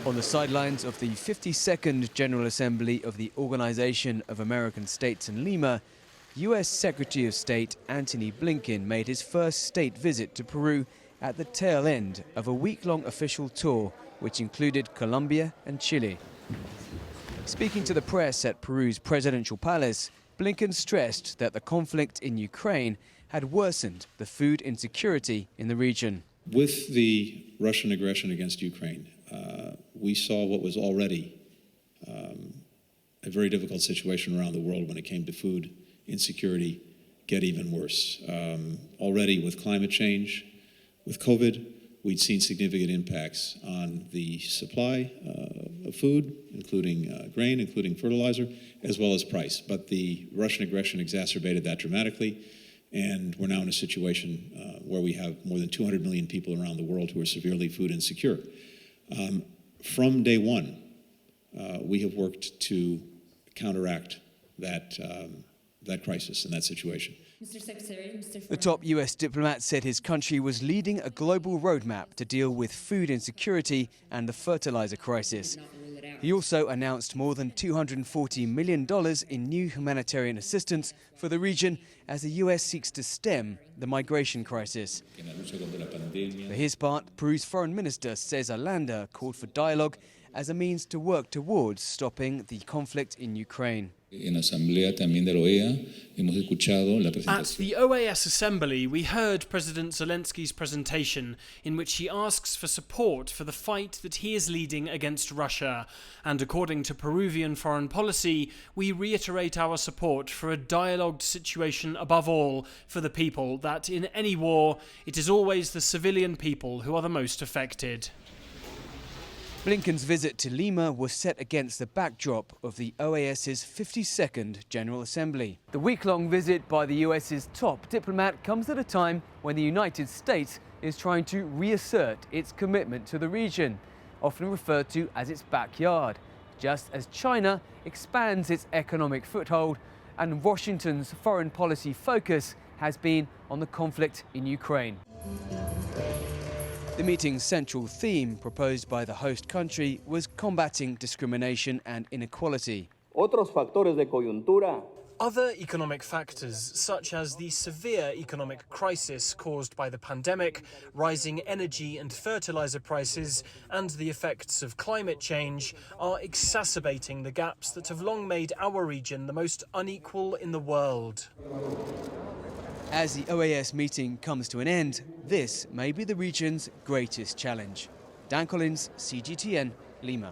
On the sidelines of the 52nd General Assembly of the Organization of American States in Lima, U.S. Secretary of State Antony Blinken made his first state visit to Peru at the tail end of a week-long official tour, which included Colombia and Chile. Speaking to the press at Peru's presidential palace, Blinken stressed that the conflict in Ukraine had worsened the food insecurity in the region. With the Russian aggression against Ukraine, we saw what was already a very difficult situation around the world when it came to food insecurity get even worse. Already with climate change, with COVID, we'd seen significant impacts on the supply of food, including grain, including fertilizer, as well as price. But the Russian aggression exacerbated that dramatically, and we're now in a situation where we have more than 200 million people around the world who are severely food insecure. From day one, we have worked to counteract that crisis and that situation. Mr. Secretary, The top U.S. diplomat said his country was leading a global roadmap to deal with food insecurity and the fertilizer crisis. He also announced more than $240 million in new humanitarian assistance for the region as the U.S. seeks to stem the migration crisis. For his part, Peru's foreign minister Cesar Landa called for dialogue as a means to work towards stopping the conflict in Ukraine. At the OAS Assembly, we heard President Zelensky's presentation in which he asks for support for the fight that he is leading against Russia. And according to Peruvian foreign policy, we reiterate our support for a dialogued situation above all for the people, that in any war, it is always the civilian people who are the most affected. Blinken's visit to Lima was set against the backdrop of the OAS's 52nd General Assembly. The week-long visit by the US's top diplomat comes at a time when the United States is trying to reassert its commitment to the region, often referred to as its backyard, just as China expands its economic foothold and Washington's foreign policy focus has been on the conflict in Ukraine. The meeting's central theme, proposed by the host country, was combating discrimination and inequality. Otros factores de coyuntura. Other economic factors, such as the severe economic crisis caused by the pandemic, rising energy and fertilizer prices, and the effects of climate change, are exacerbating the gaps that have long made our region the most unequal in the world. As the OAS meeting comes to an end, this may be the region's greatest challenge. Dan Collyns, CGTN, Lima.